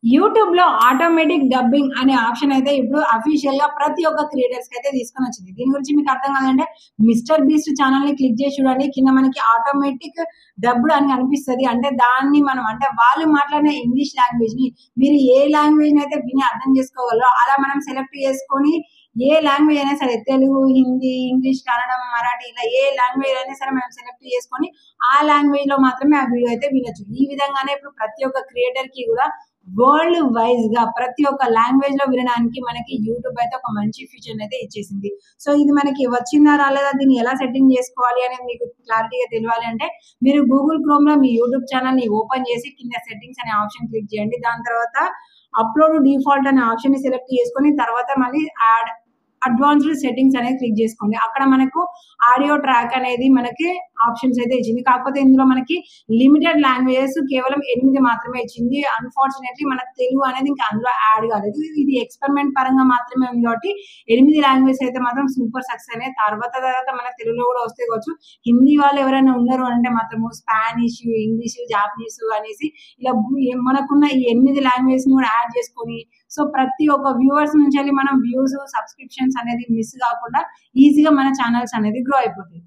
YouTube లో automatic dubbing అనే option అయితే ఇప్పుడు అఫీషియల్ గా ప్రతి ఒక్క క్రియేటర్స్ కి అయితే తీసుకొని వచ్చింది. దీని గురించి మీకు అర్థం కాదంటే మిస్టర్ బీస్ట్ ఛానల్ ని క్లిక్ చేసి చూడండి. కింద మనకి ఆటోమేటిక్ డబ్బుడ్ అని కనిపిస్తది. అంటే దాన్ని మనం అంటే వాళ్ళు మాట్లాడిన ఇంగ్లీష్ లాంగ్వేజ్ ని మీరు ఏ లాంగ్వేజ్ అయితే విని అర్థం చేసుకోగలరో అలా మనం సెలెక్ట్ చేసుకొని ఏ లాంగ్వేజ్ అయినా సరే తెలుగు, హిందీ, ఇంగ్లీష్, కన్నడం, మరాఠీ ఇలా ఏ లాంగ్వేజ్ అయినా సరే మనం సెలెక్ట్ చేసుకొని ఆ లాంగ్వేజ్ లో మాత్రమే ఆ వీడియో అయితే వినొచ్చు. ఈ విధంగానే ఇప్పుడు ప్రతి ఒక్క క్రియేటర్ కి కూడా వరల్డ్ వైజ్ గా ప్రతి ఒక్క లాంగ్వేజ్ లో వినడానికి మనకి యూట్యూబ్ అయితే ఒక మంచి ఫీచర్ అయితే ఇచ్చేసింది. సో ఇది మనకి వచ్చిందా రాలేదా దీన్ని ఎలా సెట్టింగ్ చేసుకోవాలి అనేది మీకు క్లారిటీగా తెలియాలి అంటే మీరు గూగుల్ క్రోమ్ లో మీ యూట్యూబ్ ఛానల్ ని ఓపెన్ చేసి కింద సెట్టింగ్స్ అనే ఆప్షన్ క్లిక్ చేయండి. దాని తర్వాత అప్లోడ్ డిఫాల్ట్ అనే ఆప్షన్ ని సెలెక్ట్ చేసుకొని తర్వాత మళ్ళీ యాడ్ అడ్వాన్స్డ్ సెట్టింగ్స్ అనేది క్లిక్ చేసుకోండి. అక్కడ మనకు ఆడియో ట్రాక్ అనేది మనకి ఆప్షన్స్ అయితే ఇచ్చింది. కాకపోతే ఇందులో మనకి లిమిటెడ్ లాంగ్వేజెస్ కేవలం 8 మాత్రమే ఇచ్చింది. అన్ఫార్చునేట్లీ మనకు తెలుగు అనేది ఇంకా అందులో యాడ్ కాలేదు. ఇది ఎక్స్పెరిమెంట్ పరంగా మాత్రమే ఉంది కాబట్టి 8 లాంగ్వేజెస్ అయితే మాత్రం సూపర్ సక్సెస్ అనేది తర్వాత మన తెలుగులో కూడా వస్తే కావచ్చు. హిందీ వాళ్ళు ఎవరైనా ఉన్నారు అంటే మాత్రము స్పానిష్, ఇంగ్లీష్, జాపనీస్ అనేసి ఇలా మనకున్న ఈ 8 లాంగ్వేజ్ ని కూడా యాడ్ చేసుకొని సో ప్రతి ఒక్క వ్యూవర్స్ నుంచి మనం వ్యూస్ సబ్స్క్రిప్షన్స్ అనేది మిస్ కాకుండా ఈజీగా మన ఛానల్స్ అనేది గ్రో అయిపోతాయి.